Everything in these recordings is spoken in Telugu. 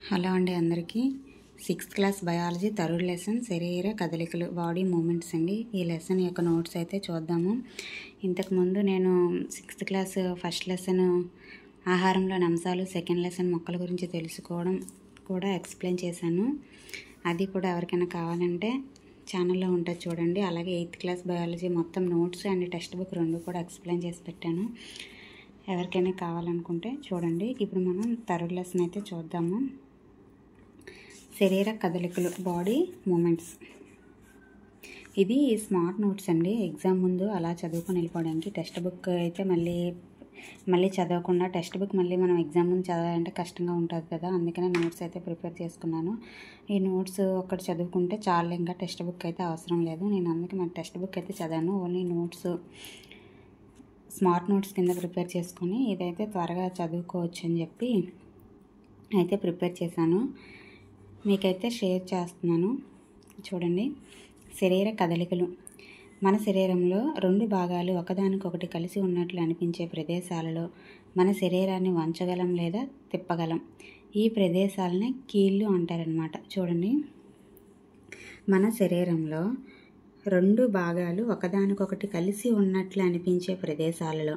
హలో అండి అందరికీ 6th class biology third lesson శరీర కదలికలు బాడీ మూమెంట్స్ అండి. ఈ లెసన్ యొక్క నోట్స్ అయితే చూద్దాము. ఇంతకుముందు నేను 6th క్లాస్ ఫస్ట్ లెసన్ ఆహారంలోని అంశాలు, సెకండ్ లెసన్ మొక్కల గురించి తెలుసుకోవడం కూడా ఎక్స్ప్లెయిన్ చేశాను. అది కూడా ఎవరికైనా కావాలంటే ఛానల్లో ఉంటుంది చూడండి. అలాగే 8th క్లాస్ బయాలజీ మొత్తం నోట్స్ అండ్ టెక్స్ట్ బుక్ రెండు కూడా ఎక్స్ప్లెయిన్ చేసి పెట్టాను. ఎవరికైనా కావాలనుకుంటే చూడండి. ఇప్పుడు మనం థర్డ్ లెసన్ అయితే చూద్దాము. శరీర కదలికలు బాడీ మూమెంట్స్. ఇది స్మార్ట్ నోట్స్ అండి. ఎగ్జామ్ ముందు అలా చదువుకొని వెళ్ళిపోవడానికి. టెక్స్ట్ బుక్ అయితే మళ్ళీ చదవకుండా టెక్స్ట్ బుక్ మళ్ళీ మనం ఎగ్జామ్ ముందు చదవాలంటే కష్టంగా ఉంటుంది కదా, అందుకనే నోట్స్ అయితే ప్రిపేర్ చేసుకున్నాను. ఈ నోట్స్ ఒక్కటి చదువుకుంటే చాలు, ఇంకా టెక్స్ట్ బుక్ అయితే అవసరం లేదు. నేను అందుకే మన టెక్స్ట్ బుక్ అయితే చదివాను. ఓన్లీ నోట్స్ స్మార్ట్ నోట్స్ కింద ప్రిపేర్ చేసుకొని ఇదైతే త్వరగా చదువుకోవచ్చు అని చెప్పి అయితే ప్రిపేర్ చేశాను. మీకైతే షేర్ చేస్తున్నాను చూడండి. శరీర కదలికలు. మన శరీరంలో రెండు భాగాలు ఒకదానికొకటి కలిసి ఉన్నట్లు అనిపించే ప్రదేశాలలో మన శరీరాన్ని వంచగలం లేదా తిప్పగలం. ఈ ప్రదేశాలనే కీళ్ళు అంటారనమాట. చూడండి, మన శరీరంలో రెండు భాగాలు ఒకదానికొకటి కలిసి ఉన్నట్లు అనిపించే ప్రదేశాలలో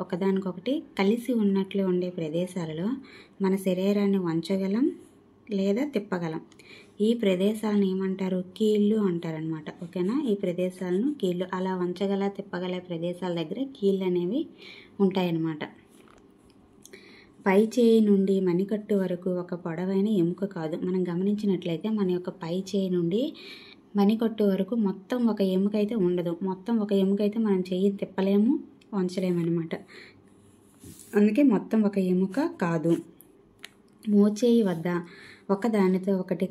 ఒకదానికొకటి కలిసి ఉన్నట్లు ఉండే ప్రదేశాలలో మన శరీరాన్ని వంచగలం లేదా తిప్పగలం. ఈ ప్రదేశాలను ఏమంటారు? కీళ్ళు అంటారనమాట. ఓకేనా? ఈ ప్రదేశాలను కీళ్ళు. అలా వంచగల తిప్పగల ప్రదేశాల దగ్గర కీళ్ళు అనేవి ఉంటాయన్నమాట. పై చేయి నుండి మణికట్టు వరకు ఒక పొడవైన ఎముక కాదు. మనం గమనించినట్లయితే మన యొక్క పై చేయి నుండి మణికట్టు వరకు మొత్తం ఒక ఎముక అయితే ఉండదు. మొత్తం ఒక ఎముక అయితే మనం చెయ్యి తిప్పలేము, వంచలేము అనమాట. అందుకే మొత్తం ఒక ఎముక కాదు. మోచేయి వద్ద ఒకదానితో ఒకటి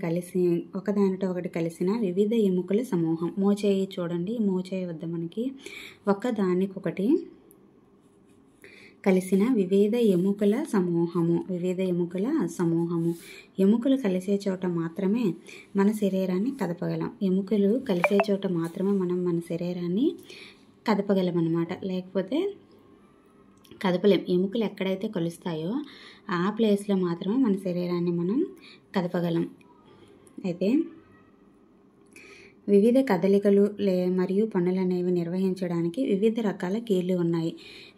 కలిసిన వివిధ ఎముకల సమూహం. మోచేయి చూడండి. మోచేయి వద్ద మనకి ఒకదానికొకటి కలిసిన వివిధ ఎముకల సమూహము. ఎముకలు కలిసే చోట మాత్రమే మన శరీరాన్ని కదపగలం. ఎముకలు కలిసే చోట మాత్రమే మనం మన శరీరాన్ని కదపగలం అన్నమాట. లేకపోతే కదపలేం. ఎముకలు ఎక్కడైతే కలుస్తాయో ఆ ప్లేస్లో మాత్రమే మన శరీరాన్ని మనం కదపగలం. అయితే వివిధ కదలికలు మరియు పనులు అనేవి నిర్వహించడానికి వివిధ రకాల కీళ్ళు ఉన్నాయి.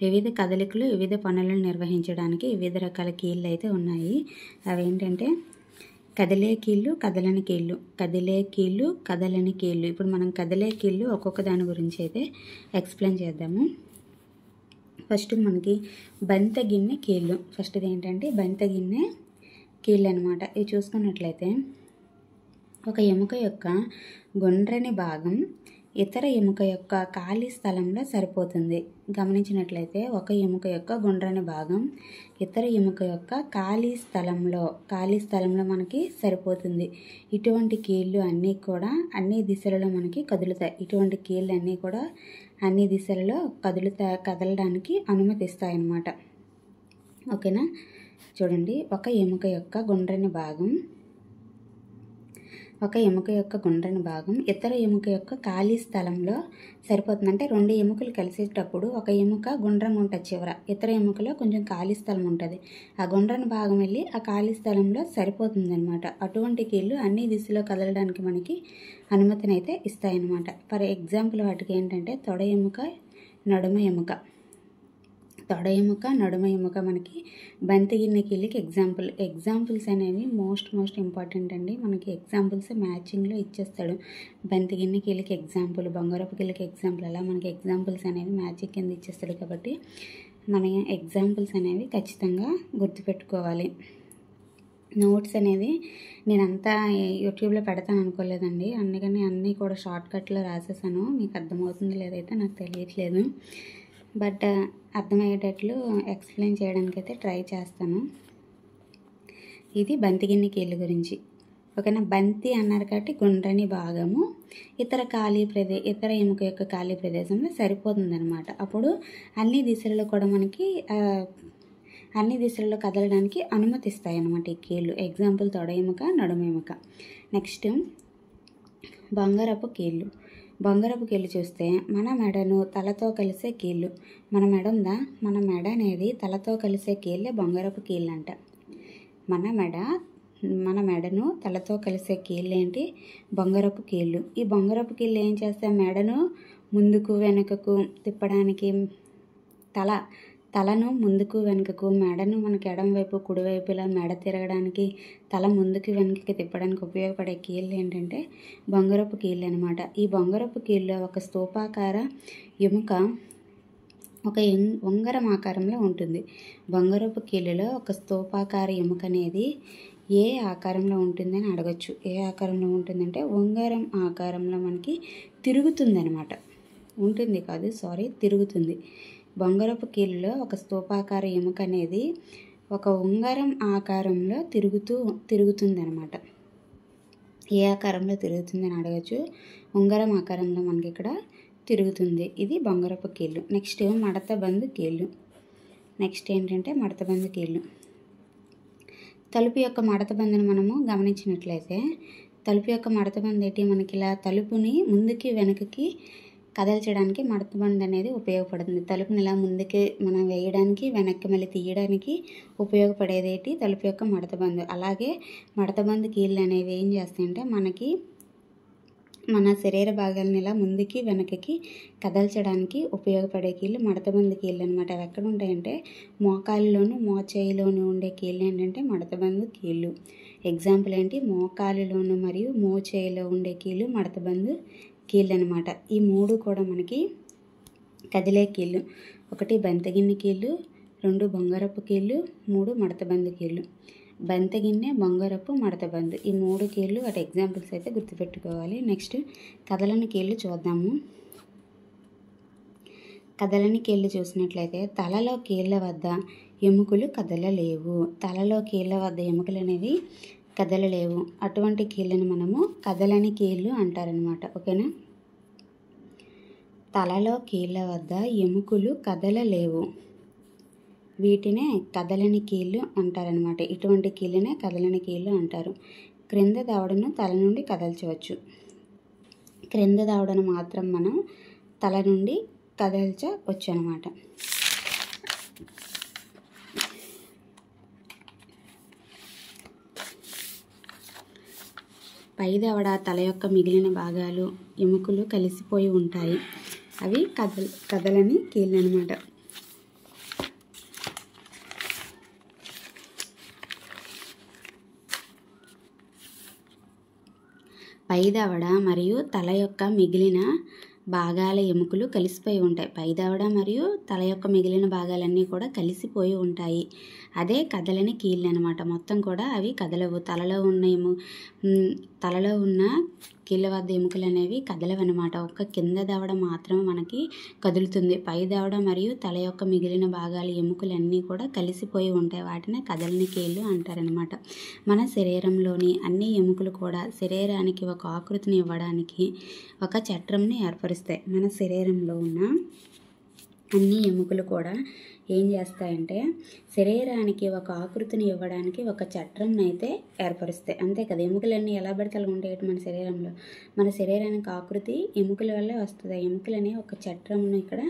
వివిధ కదలికలు, వివిధ పనులను నిర్వహించడానికి వివిధ రకాల కీళ్ళు అయితే ఉన్నాయి. అవేంటంటే కదిలే కీళ్ళు, కదలని కీళ్ళు. కదలని కీళ్ళు. ఇప్పుడు మనం కదిలే కీళ్ళు ఒక్కొక్క దాని గురించి అయితే ఎక్స్ప్లెయిన్ చేద్దాము. ఫస్ట్ మనకి బంతగిన్నె కీళ్ళు. ఫస్ట్ది ఏంటంటే బంతగిన్నె కీళ్ళు అనమాట. ఇవి చూసుకున్నట్లయితే ఒక ఎముక యొక్క గుండ్రని భాగం ఇతర ఎముక యొక్క ఖాళీ స్థలంలో సరిపోతుంది. గమనించినట్లయితే ఒక ఎముక యొక్క గుండ్రని భాగం ఇతర ఎముక యొక్క ఖాళీ స్థలంలో మనకి సరిపోతుంది. ఇటువంటి కీళ్ళు అన్నీ కూడా అన్ని దిశలలో మనకి కదులుతాయి. ఇటువంటి కీళ్ళు అన్నీ కూడా అన్ని దిశలలో కదలడానికి అనుమతిస్తాయి అన్నమాట. ఓకేనా? చూడండి, ఒక ఎముక యొక్క గుండ్రని భాగం ఇతర ఎముక యొక్క ఖాళీ స్థలంలో సరిపోతుంది. అంటే రెండు ఎముకలు కలిసేటప్పుడు ఒక ఎముక గుండ్రంగా ఉంటుంది చివర, ఇతర ఎముకలో కొంచెం ఖాళీ స్థలం ఉంటుంది. ఆ గుండ్రని భాగం వెళ్ళి ఆ ఖాళీ స్థలంలో సరిపోతుంది అనమాట. అటువంటి కీళ్ళు అన్ని దిశలో కదలడానికి మనకి అనుమతినైతే ఇస్తాయన్నమాట. ఫర్ ఎగ్జాంపుల్ వాటికి ఏంటంటే తొడ ఎముక, నడుమ ఎముక మనకి బంతిగిన్నె కీళ్ళకి ఎగ్జాంపుల్స్ అనేవి మోస్ట్ ఇంపార్టెంట్ అండి. మనకి ఎగ్జాంపుల్స్ మ్యాచింగ్లో ఇచ్చేస్తాడు. బంతిగిన్నె కీళ్ళకి ఎగ్జాంపుల్, బంగారపు కీళ్ళకి ఎగ్జాంపుల్, అలా మనకి ఎగ్జాంపుల్స్ అనేవి మ్యాచింగ్ కింద ఇచ్చేస్తాడు. కాబట్టి మన ఎగ్జాంపుల్స్ అనేవి ఖచ్చితంగా గుర్తుపెట్టుకోవాలి. నోట్స్ అనేవి నేనంతా యూట్యూబ్లో పెడతాను అనుకోలేదండి. అందుకని అన్నీ కూడా షార్ట్కట్లో రాసేసాను. మీకు అర్థమవుతుంది లేదైతే నాకు తెలియట్లేదు, బట్ అర్థమయ్యేటట్లు ఎక్స్ప్లెయిన్ చేయడానికి అయితే ట్రై చేస్తాను. ఇది బంతిగిన్నె కీళ్ళ గురించి. ఓకేనా? బంతి అన్నారు కాబట్టి గుండ్రని భాగము ఇతర ఎముక యొక్క ఖాళీ ప్రదేశంలో సరిపోతుంది అనమాట. అప్పుడు అన్ని దిశలలో కూడా మనకి అన్ని దిశలలో కదలడానికి అనుమతిస్తాయి అన్నమాట ఈ కీళ్ళు. ఎగ్జాంపుల్ తొడ ఎముక, నడుమ ఎముక. నెక్స్ట్ బంగారపు కీళ్ళు. చూస్తే మన మెడను తలతో కలిసే కీళ్ళు. మన మెడ అనేది తలతో కలిసే కీళ్ళే బంగారపు కీళ్ళు అంట. మన మెడను తలతో కలిసే కీళ్ళు ఏంటి? బొంగరపు కీళ్ళు. ఈ బొంగరపు కీళ్ళు ఏం చేస్తాయి? మెడను ముందుకు వెనుకకు తిప్పడానికి, తలను ముందుకు వెనుకకు, మెడను మనకి ఎడంవైపు కుడివైపు ఇలా మెడ తిరగడానికి, తల ముందుకు వెనుకకి తిప్పడానికి ఉపయోగపడే కీళ్ళు ఏంటంటే బొంగరపు కీళ్ళు అనమాట. ఈ బొంగరపు కీళ్ళు ఒక స్తూపాకార ఎముక ఒక ఉంగరం ఆకారంలో ఉంటుంది. బొంగరపు కీళ్ళలో ఒక స్తూపాకార ఎముక అనేది ఏ ఆకారంలో ఉంటుందని అడగచ్చు. ఏ ఆకారంలో ఉంటుందంటే ఉంగరం ఆకారంలో మనకి తిరుగుతుందనమాట. తిరుగుతుంది. బొంగరపు కీళ్ళలో ఒక స్తూపాకార ఎముక అనేది ఒక ఉంగరం ఆకారంలో తిరుగుతుందనమాట. ఏ ఆకారంలో తిరుగుతుందని అడగచ్చు. ఉంగరం ఆకారంలో మనకి ఇక్కడ తిరుగుతుంది. ఇది బొంగరపు కీళ్ళు. నెక్స్ట్ మడతబందు కీళ్ళు. నెక్స్ట్ ఏంటంటే మడతబందు కీళ్ళు. తలుపు యొక్క మడతబందును మనము గమనించినట్లయితే తలుపు యొక్క మడతబందు ఏంటి? మనకి ఇలా తలుపుని ముందుకి వెనకకి కదల్చడానికి మడతబందు అనేది ఉపయోగపడుతుంది. తలుపుని ఇలా ముందుకి మనం వేయడానికి, వెనక్కి మళ్ళీ తీయడానికి ఉపయోగపడేది ఏంటి? తలుపు యొక్క మడతబందు. అలాగే మడతబందు కీళ్ళు అనేవి ఏం చేస్తాయంటే మనకి మన శరీర భాగాలను ఇలా ముందుకి వెనకకి కదల్చడానికి ఉపయోగపడే కీళ్ళు మడతబందు కీళ్ళు అనమాట. అవి ఎక్కడ ఉంటాయంటే మోకాలిలోను మోచేయిలోను ఉండే కీళ్ళు ఏంటంటే మడతబందు కీళ్ళు. ఎగ్జాంపుల్ ఏంటి? మోకాలిలోను మరియు మోచేయిలో ఉండే కీళ్ళు మడతబందు కీళ్ళు అనమాట. ఈ మూడు కూడా మనకి కదిలే కీళ్ళు. 1 బెంతగిన్నె కీళ్ళు, 2 బొంగరపు కీళ్ళు, 3 మడతబందు కీళ్ళు. బెంతగిన్నె, బొంగరపు, మడతబందు ఈ 3 కీళ్ళు వాటి ఎగ్జాంపుల్స్ అయితే గుర్తుపెట్టుకోవాలి. నెక్స్ట్ కదలని కీళ్ళు చూద్దాము. కదలని కీళ్ళు చూసినట్లయితే తలలో కీళ్ళ వద్ద ఎముకలు కదలలేవు. తలలో కీళ్ళ వద్ద ఎముకలు అనేవి కదలలేవు. అటువంటి కీళ్ళని మనము కదలని కీళ్ళు అంటారనమాట. ఓకేనా? తలలో కీళ్ళ వద్ద ఎముకలు కదలలేవు. వీటినే కదలని కీళ్ళు అంటారనమాట. ఇటువంటి కీళ్ళనే కదలని కీళ్ళు అంటారు. క్రింద దవడను తల నుండి కదల్చవచ్చు. క్రింద దవడను మాత్రం మనం తల నుండి కదల్చవచ్చు అనమాట. పై దవడ, తల యొక్క మిగిలిన భాగాలు ఎముకలు కలిసిపోయి ఉంటాయి. అవి కదలని కీళ్ళు అనమాట. పై దవడ మరియు తల యొక్క మిగిలిన భాగాల ఎముకలు కలిసిపోయి ఉంటాయి. పై దవడ మరియు తల యొక్క మిగిలిన భాగాలన్నీ కూడా కలిసిపోయి ఉంటాయి. అదే కదలని కీళ్ళు అనమాట. మొత్తం కూడా అవి కదలవు. తలలో ఉన్న కీళ్ళ వద్ద ఎముకలు అనేవి కదలవన్నమాట. ఒక్క కింద దవడ మాత్రం మనకి కదులుతుంది. పై దవడ మరియు తల యొక్క మిగిలిన భాగాల ఎముకలన్నీ కూడా కలిసిపోయి ఉంటాయి. వాటిని కదలని కీళ్ళు అంటారనమాట. మన శరీరంలోని అన్ని ఎముకలు కూడా శరీరానికి ఒక ఆకృతిని ఇవ్వడానికి ఒక చట్రంని ఏర్పరుస్తాయి. మన శరీరంలో ఉన్న అన్ని ఎముకలు కూడా ఏం చేస్తాయంటే శరీరానికి ఒక ఆకృతిని ఇవ్వడానికి ఒక చట్రంని అయితే ఏర్పరుస్తాయి. అంతే కదా. ఎముకలన్నీ ఎలా పడితే అలా ఉండేవి మన శరీరంలో. మన శరీరానికి ఆకృతి ఎముకల వల్లే వస్తుంది. ఎముకలని ఒక చట్రంను ఇక్కడ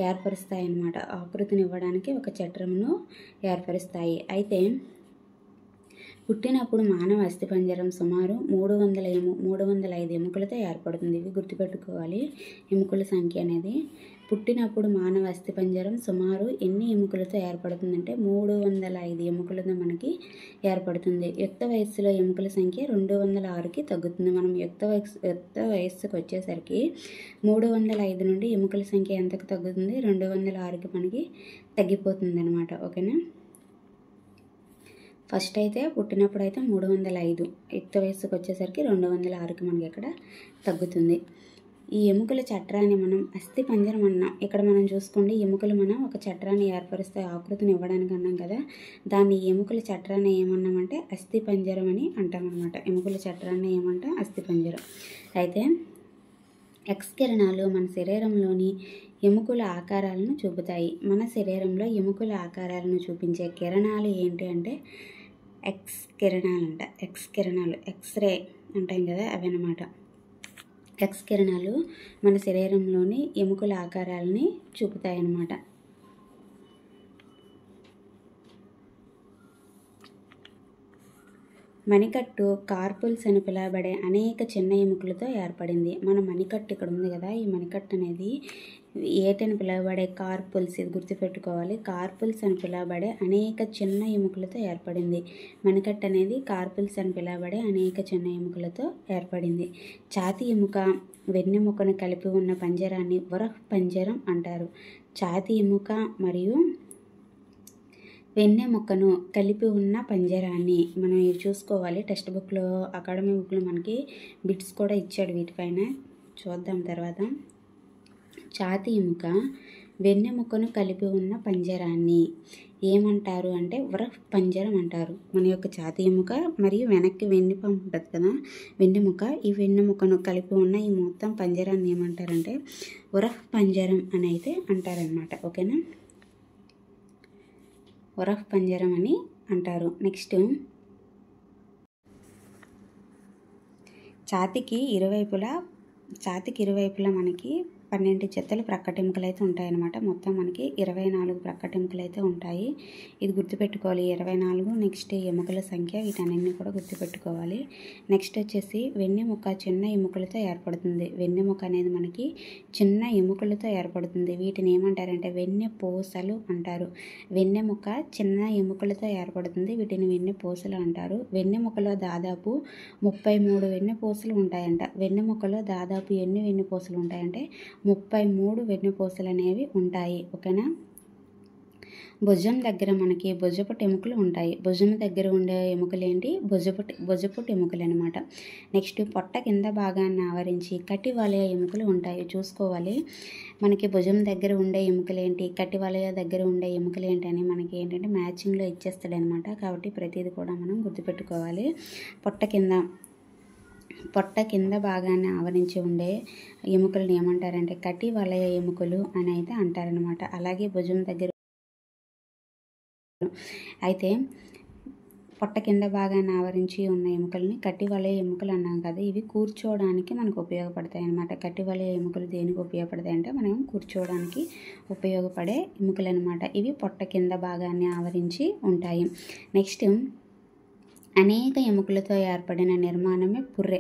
ఏర్పరుస్తాయి అన్నమాట. ఆకృతిని ఇవ్వడానికి ఒక చట్రంను ఏర్పరుస్తాయి. అయితే పుట్టినప్పుడు మానవ అస్థిపంజరం సుమారు 305 ఎముకలతో ఏర్పడుతుంది. ఇవి గుర్తుపెట్టుకోవాలి. ఎముకల సంఖ్య అనేది పుట్టినప్పుడు మానవ అస్థిపంజరం సుమారు ఎన్ని ఎముకలతో ఏర్పడుతుందంటే 305 ఎముకలతో మనకి ఏర్పడుతుంది. యుక్త వయస్సులో ఎముకల సంఖ్య 206కి తగ్గుతుంది. మనం యుక్త వయస్సుకు వచ్చేసరికి 305 నుండి ఎముకల సంఖ్య ఎంతకు తగ్గుతుంది? 206కి మనకి తగ్గిపోతుంది అనమాట. ఓకేనా. ఫస్ట్ అయితే పుట్టినప్పుడు అయితే 305, యుక్త వయస్సుకు వచ్చేసరికి 206కి మనకి ఇక్కడ తగ్గుతుంది. ఈ ఎముకల చట్రాన్ని మనం అస్థి పంజరం అన్నాం. ఇక్కడ మనం చూసుకోండి, ఎముకలు మనం ఒక చట్రాన్ని ఏర్పరుస్తాయి ఆకృతిని ఇవ్వడానికి అన్నాం కదా. దాన్ని ఎముకల చట్రాన్ని ఏమన్నామంటే అస్థి పంజరం అని అంటాం అనమాట. ఎముకల చట్రాన్ని ఏమంటాం? అస్థి పంజరం. అయితే ఎక్స్ కిరణాలు మన శరీరంలోని ఎముకల ఆకారాలను చూపుతాయి. మన శరీరంలో ఎముకల ఆకారాలను చూపించే కిరణాలు ఏంటి అంటే ఎక్స్ కిరణాలు అంట. ఎక్స్ కిరణాలు, ఎక్స్రే అంటాం కదా, అవి అన్నమాట. ఎక్స్ కిరణాలు మన శరీరంలోని ఎముకల ఆకారాలని చూపుతాయి అన్నమాట. మణికట్టు కార్పుల్స్ అని పిలువబడే అనేక చిన్న ఎముకలతో ఏర్పడింది. మన మణికట్టు ఇక్కడ ఉంది కదా, ఈ మణికట్టు అనేది ఏటని పిలువబడే కార్పుల్స్, ఇది గుర్తుపెట్టుకోవాలి. కార్పుల్స్ అని పిలువబడే అనేక చిన్న ఎముకలతో ఏర్పడింది. మణికట్టు అనేది కార్పుల్స్ అని పిలువబడే అనేక చిన్న ఎముకలతో ఏర్పడింది. ఛాతీ ఎముక వెన్నెముకను కలిపి ఉన్న పంజరాన్ని వరహ్ పంజరం అంటారు. ఛాతీ ఎముక మరియు వెన్నెముకను కలిపి ఉన్న పంజరాన్ని మనం ఇవి చూసుకోవాలి. టెక్స్ట్ బుక్లో, అకాడమీ బుక్లో మనకి బిట్స్ కూడా ఇచ్చాడు వీటిపైన, చూద్దాం తర్వాత. ఛాతీ ఎముక వెన్నెముకను కలిపి ఉన్న పంజరాన్ని ఏమంటారు అంటే వరహ్ పంజరం అంటారు. మన యొక్క ఛాతీ ఎముక మరియు వెనక్కి వెన్నెముక ఉంటుంది కదా, వెన్నెముక, ఈ వెన్నెముకను కలిపి ఉన్న ఈ మొత్తం పంజరాన్ని ఏమంటారంటే వరహ్ పంజరం అని అయితే అంటారనమాట. ఓకేనా, వరహ్ పంజరం అని అంటారు. నెక్స్ట్, ఛాతీకి ఇరువైపులా మనకి 12 జతలు ప్రక్కటెముకలు అయితే ఉంటాయన్నమాట. మొత్తం మనకి 24 ప్రక్కటెముకలు అయితే ఉంటాయి. ఇది గుర్తుపెట్టుకోవాలి, 24. నెక్స్ట్ ఎముకల సంఖ్య, వీటన్నింటినీ కూడా గుర్తుపెట్టుకోవాలి. నెక్స్ట్ వచ్చేసి వెన్నెముక చిన్న ఎముకలతో ఏర్పడుతుంది. వెన్నెముక అనేది మనకి చిన్న ఎముకలతో ఏర్పడుతుంది. వీటిని ఏమంటారంటే వెన్నెపూసలు అంటారు. వెన్నెముక చిన్న ఎముకలతో ఏర్పడుతుంది, వీటిని వెన్నెపూసలు అంటారు. వెన్నెముకలో దాదాపు 33 వెన్నెపూసలు ఉంటాయంట. వెన్నెముకలో దాదాపు ఎన్ని వెన్నెపూసలు ఉంటాయంటే 33 వెన్నెపూసలు అనేవి ఉంటాయి. ఓకేనా, భుజం దగ్గర మనకి భుజపుట ఎముకలు ఉంటాయి. భుజం దగ్గర ఉండే ఎముకలు ఏంటి, భుజపుట ఎముకలు అనమాట. నెక్స్ట్, పొట్ట కింద భాగాన్ని ఆవరించి కటి వలయ ఎముకలు ఉంటాయి. చూసుకోవాలి, మనకి భుజం దగ్గర ఉండే ఎముకలు ఏంటి, కటి వలయ దగ్గర ఉండే ఎముకలు ఏంటి అని మనకి ఏంటంటే మ్యాచింగ్లో ఇచ్చేస్తాడనమాట. కాబట్టి ప్రతిదీ కూడా మనం గుర్తుపెట్టుకోవాలి. పొట్ట కింద భాగాన్ని ఆవరించి ఉండే ఎముకలను ఏమంటారంటే కటి వలయ ఎముకలు అని అయితే అంటారనమాట. అలాగే భుజం దగ్గర అయితే పొట్ట కింద భాగాన్ని ఆవరించి ఉన్న ఎముకల్ని కటి వలయ ఎముకలు అన్నాం కదా, ఇవి కూర్చోవడానికి మనకు ఉపయోగపడతాయి అన్నమాట. కటి వలయ ఎముకలు దేనికి ఉపయోగపడతాయి అంటే మనం కూర్చోవడానికి ఉపయోగపడే ఎముకలు అనమాట. ఇవి పొట్ట కింద భాగాన్ని ఆవరించి ఉంటాయి. నెక్స్ట్, అనేక ఎముకలతో ఏర్పడిన నిర్మాణమే పుర్రె.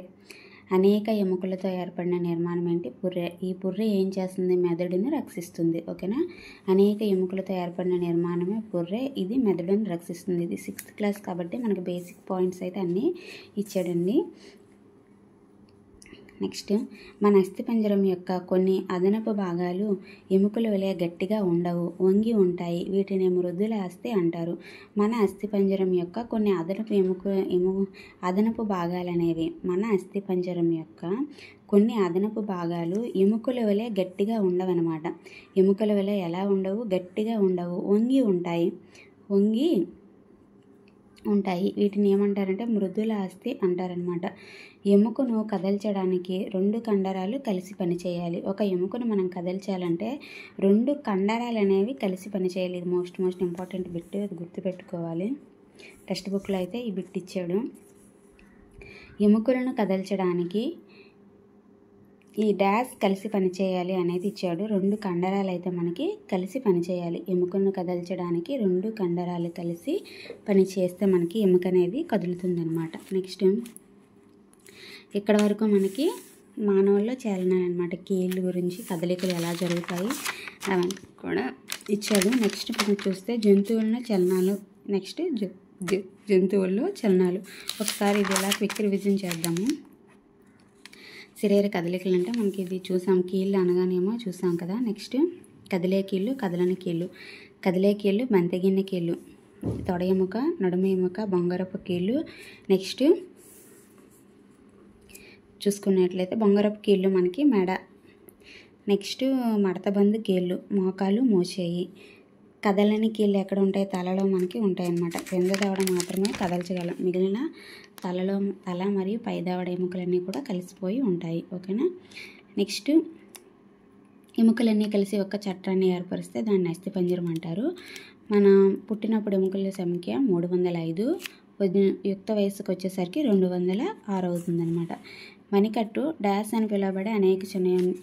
అనేక ఎముకలతో ఏర్పడిన నిర్మాణం ఏంటి, పుర్రె. ఈ పుర్రె ఏం చేస్తుంది, మెదడుని రక్షిస్తుంది. ఓకేనా, అనేక ఎముకలతో ఏర్పడిన నిర్మాణమే పుర్రె, ఇది మెదడుని రక్షిస్తుంది. ఇది 6th క్లాస్ కాబట్టి మనకి బేసిక్ పాయింట్స్ అయితే అన్నీ ఇచ్చాడండి. నెక్స్ట్, మన అస్థిపంజరం యొక్క కొన్ని అదనపు భాగాలు ఎముకల వలె గట్టిగా ఉండవు, వంగి ఉంటాయి. వీటిని మృదుల అస్థి అంటారు. మన అస్థిపంజరం యొక్క కొన్ని అదనపు భాగాలు అనేవి, మన అస్థిపంజరం యొక్క కొన్ని అదనపు భాగాలు ఎముకల వలె గట్టిగా ఉండవన్నమాట. ఎముకల వలె ఎలా ఉండవు, గట్టిగా ఉండవు, వంగి ఉంటాయి. వీటిని ఏమంటారంటే మృదుల అస్థి అంటారనమాట. ఎముకను కదల్చడానికి 2 కండరాలు కలిసి పనిచేయాలి. ఒక ఎముకను మనం కదల్చాలంటే 2 కండరాలు అనేవి కలిసి పనిచేయాలి. ఇది మోస్ట్ ఇంపార్టెంట్ బిట్, అది గుర్తుపెట్టుకోవాలి. టెక్స్ట్ బుక్లో అయితే ఈ బిట్ ఇచ్చాడు. ఎముకలను కదల్చడానికి ఈ డాష్ కలిసి పనిచేయాలి అనేది ఇచ్చాడు. 2 కండరాలు అయితే మనకి కలిసి పనిచేయాలి. ఎముకను కదల్చడానికి 2 కండరాలు కలిసి పనిచేస్తే మనకి ఎముక అనేది కదులుతుంది అనమాట. నెక్స్ట్, ఇక్కడ వరకు మనకి మానవుల్లో చలనాలు అనమాట, కీళ్ళు గురించి, కదలికలు ఎలా జరుగుతాయి అవన్నీ కూడా ఇచ్చాడు. నెక్స్ట్ మనం చూస్తే జంతువుల్లో చలనాలు. నెక్స్ట్, జంతువుల్లో చలనాలు. ఒకసారి ఇది ఎలా క్విక్ రివిజన్ చేద్దాము. శరీర కదలికలు అంటే మనకి ఇది చూసాం, కీళ్ళు అనగానేమో చూసాం కదా. నెక్స్ట్, కదిలే కీళ్ళు, కదలని కీళ్ళు. కదిలే కీళ్ళు బంతిగిన్నె కీళ్ళు, తొడ ఎముక, నడుమ ఎముక, బొంగరపు కీళ్ళు. నెక్స్ట్ చూసుకున్నట్లయితే బొంగరపు కీళ్ళు మనకి మెడ. నెక్స్ట్, మడతబందు కీళ్ళు, మోకాలు మోచేయి. కదలని కీళ్ళు ఎక్కడ ఉంటాయి, తలలో మనకి ఉంటాయి అన్నమాట. క్రింద దవడ మాత్రమే కదల్చగలం, మిగిలిన తల మరియు పై దవడ ఎముకలన్నీ కూడా కలిసిపోయి ఉంటాయి. ఓకేనా. నెక్స్ట్, ఎముకలన్నీ కలిసి ఒక చట్టాన్ని ఏర్పరిస్తే దాన్ని అస్థిపంజరం అంటారు. మన పుట్టినప్పుడు ఎముకల సంఖ్య 305, యుక్త వయసుకు వచ్చేసరికి 206 అవుతుందన్నమాట. మణికట్టు డాష్ అని పిలువబడే అనేక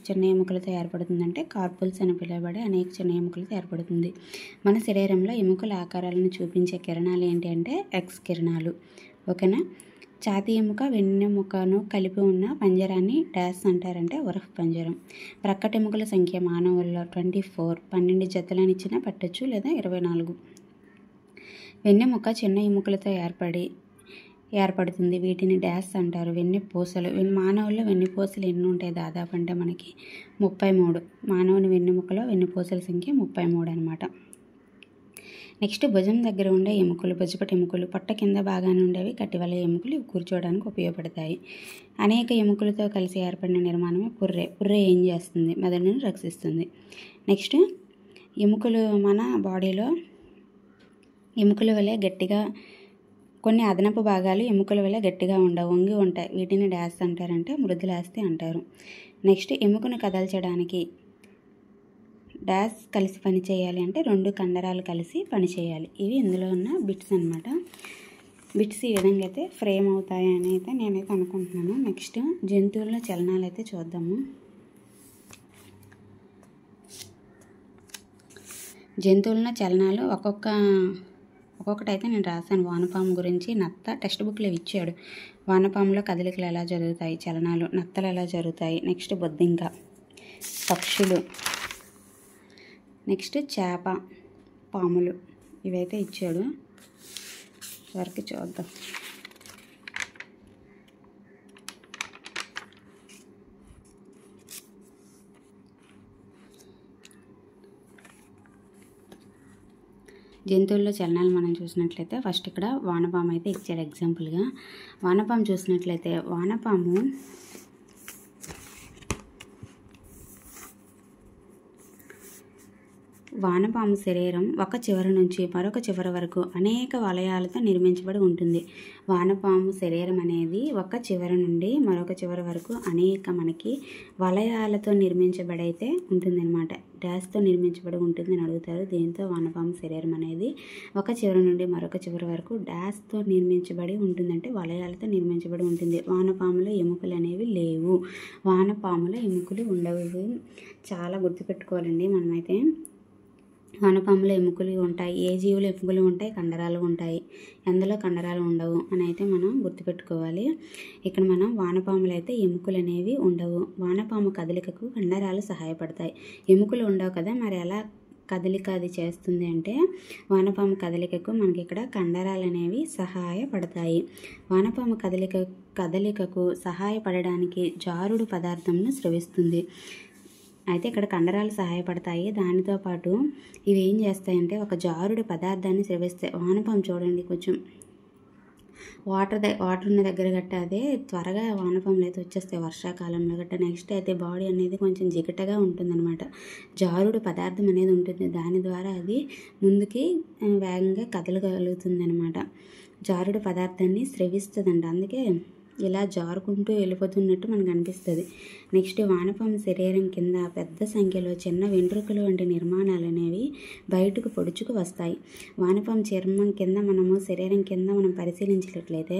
చిన్న ఎముకలతో ఏర్పడుతుందంటే కార్పుల్స్ అని పిలువబడే అనేక చిన్న ఎముకలతో ఏర్పడుతుంది. మన శరీరంలో ఎముకల ఆకారాలను చూపించే కిరణాలు ఏంటి అంటే ఎక్స్ కిరణాలు. ఓకేనా. ఛాతీ ఎముక వెన్నెముకను కలిపి ఉన్న పంజరాన్ని డాష్ అంటారంటే ఉరఫ్ పంజరం. ప్రక్కటెముకల సంఖ్య మానవుల్లో 24, 12 జతలను ఇచ్చినా పట్టొచ్చు లేదా 24. వెన్నెముక చిన్న ఎముకలతో ఏర్పడుతుంది. వీటిని డాష్ అంటారు. వెన్నెపూసలు. మానవుల్లో వెన్నుపూసలు ఎన్ని ఉంటాయి దాదాపు అంటే మనకి 33. మానవుని వెన్నెముకలో వెన్నుపూసల సంఖ్య 33 అనమాట. నెక్స్ట్ భుజం దగ్గర ఉండే ఎముకలు, భుజపటి ఎముకలు. పొట్ట కింద భాగాన్ని ఉండేవి కటివల ఎముకలు. ఇవి కూర్చోవడానికి ఉపయోగపడతాయి. అనేక ఎముకలతో కలిసి ఏర్పడిన నిర్మాణమే పుర్రె. పుర్రె ఏం చేస్తుంది? మెదడును రక్షిస్తుంది. నెక్స్ట్ ఎముకలు మన బాడీలో ఎముకల వలె గట్టిగా, కొన్ని అదనపు భాగాలు ఎముకల వలె గట్టిగా ఉండవు, వంగి ఉంటాయి. వీటిని డాష్ అంటారంటే మృదులాస్థి అంటారు. నెక్స్ట్ ఎముకను కదల్చడానికి డాష్ కలిసి పని చేయాలి అంటే 2 కండరాలు కలిసి పని చేయాలి. ఇవి ఇందులో ఉన్న బిట్స్ అనమాట. బిట్స్ ఈ విధంగా అయితే ఫ్రేమ్ అవుతాయి అని అయితే నేనైతే అనుకుంటున్నాను. నెక్స్ట్ జంతువుల చలనాలు అయితే చూద్దాము. జంతువుల చలనాలు ఒక్కొక్కటైతే నేను రాశాను. వానపాము గురించి నత్త టెక్స్ట్ బుక్లో ఇచ్చాడు. వానపాములో కదలికలు ఎలా జరుగుతాయి, చలనాలు. నత్తలు ఎలా జరుగుతాయి. నెక్స్ట్ బొద్దింక, పక్షులు, నెక్స్ట్ చేప, పాములు ఇవైతే ఇచ్చాడు. వరకు చూద్దాం. జంతువుల్లో చలనాలు మనం చూసినట్లయితే ఫస్ట్ ఇక్కడ వానపాము అయితే ఇచ్చాడు ఎగ్జాంపుల్గా. వానపాము చూసినట్లయితే వానపాము శరీరం ఒక చివరి నుంచి మరొక చివరి వరకు అనేక వలయాలతో నిర్మించబడి ఉంటుంది. వానపాము శరీరం అనేది ఒక చివరి నుండి మరొక చివరి వరకు అనేక మనకి వలయాలతో నిర్మించబడైతే ఉంటుందన్నమాట. డాష్తో నిర్మించబడి ఉంటుందని అడుగుతారు. దీంతో వానపాము శరీరం అనేది ఒక చివరి నుండి మరొక చివరి వరకు డాష్తో నిర్మించబడి ఉంటుందంటే వలయాలతో నిర్మించబడి ఉంటుంది. వానపాములో ఎముకలు అనేవి లేవు. వానపాములో ఎముకలు ఉండవు. చాలా గుర్తుపెట్టుకోవాలండి మనమైతే. వానపాములో ఎముకలు ఉంటాయి. ఏ జీవులు ఎముకలు ఉంటాయి, కండరాలు ఉంటాయి. అందులో కండరాలు ఉండవు అని అయితే మనం గుర్తుపెట్టుకోవాలి. ఇక్కడ మనం వానపాములు అయితే ఎముకలు అనేవి ఉండవు. వానపాము కదలికకు కండరాలు సహాయపడతాయి. ఎముకలు ఉండవు కదా, మరి ఎలా కదలిక అది చేస్తుంది అంటే వానపాము కదలికకు మనకి ఇక్కడ కండరాలు అనేవి సహాయపడతాయి. వానపాము కదలికకు సహాయపడడానికి జారుడు పదార్థంను స్రవిస్తుంది. అయితే ఇక్కడ కండరాలు సహాయపడతాయి. దానితో పాటు ఇవి ఏం చేస్తాయంటే ఒక జారుడు పదార్థాన్ని స్రవిస్తాయి. వానపాము చూడండి, కొంచెం వాటర్ ఉన్న దగ్గర గట్ట అదే త్వరగా వానపాములు అయితే వచ్చేస్తాయి వర్షాకాలంలో గట్ట. నెక్స్ట్ అయితే బాడీ అనేది కొంచెం జిగటగా ఉంటుందన్నమాట. జారుడు పదార్థం అనేది ఉంటుంది. దాని ద్వారా అది ముందుకి వేగంగా కదలగలుగుతుంది అనమాట. జారుడు పదార్థాన్ని స్రవిస్తుందంట. అందుకే ఇలా జారుకుంటూ వెళ్ళిపోతున్నట్టు మనకు అనిపిస్తుంది. నెక్స్ట్ వానపాము శరీరం కింద పెద్ద సంఖ్యలో చిన్న వెంట్రుకలు వంటి నిర్మాణాలు అనేవి బయటకు పొడుచుకు వస్తాయి. వానపాము చర్మం కింద శరీరం కింద మనం పరిశీలించినట్లయితే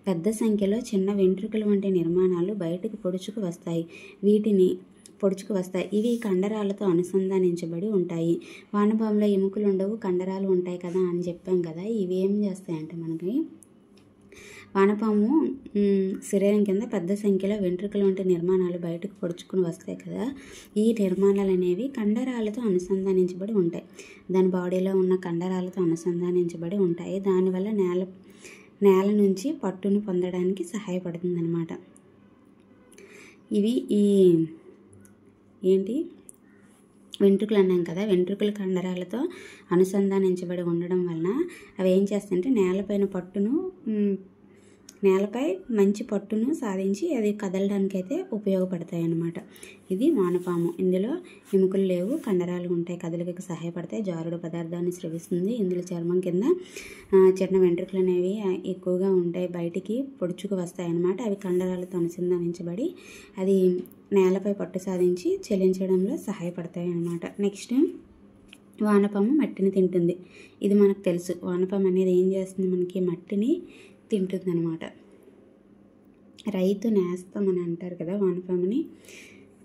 పెద్ద సంఖ్యలో చిన్న వెంట్రుకలు వంటి నిర్మాణాలు బయటకు పొడుచుకు వస్తాయి. ఇవి కండరాలతో అనుసంధానించబడి ఉంటాయి. వానపాములో ఎముకలు ఉండవు, కండరాలు ఉంటాయి కదా అని చెప్పాం కదా. ఇవి ఏం చేస్తాయంటే మనకి వానపాము శరీరం కింద పెద్ద సంఖ్యలో వెంట్రుకలు వంటి నిర్మాణాలు బయటకు పొడుచుకుని వస్తాయి కదా. ఈ నిర్మాణాలు అనేవి కండరాలతో అనుసంధానించబడి ఉంటాయి. దాని బాడీలో ఉన్న కండరాలతో అనుసంధానించబడి ఉంటాయి. దానివల్ల నేల నుంచి పట్టును పొందడానికి సహాయపడుతుంది అన్నమాట. ఇవి వెంట్రుకలు అన్నాం కదా. వెంట్రుకలు కండరాలతో అనుసంధానించబడి ఉండడం వలన అవి ఏం చేస్తాయంటే నేలపై మంచి పట్టును సాధించి అది కదలడానికి అయితే ఉపయోగపడతాయి అన్నమాట. ఇది వానపాము. ఇందులో ఎముకలు లేవు, కండరాలు ఉంటాయి, కదలికకు సహాయపడతాయి, జారుడు పదార్థాన్ని స్రవిస్తుంది. ఇందులో చర్మం కింద చిన్న వెంట్రుకలు అనేవి ఎక్కువగా ఉంటాయి, బయటికి పొడుచుకు వస్తాయి అన్నమాట. అవి కండరాలతో అనుసంధానించబడి అది నేలపై పట్టు సాధించి చెల్లించడంలో సహాయపడతాయి అన్నమాట. నెక్స్ట్ వానపాము మట్టిని తింటుంది. ఇది మనకు తెలుసు. వానపాము అనేది ఏం చేస్తుంది, మనకి మట్టిని తింటుంది అనమాట. రైతు నేస్తం అని అంటారు కదా వానపాముని.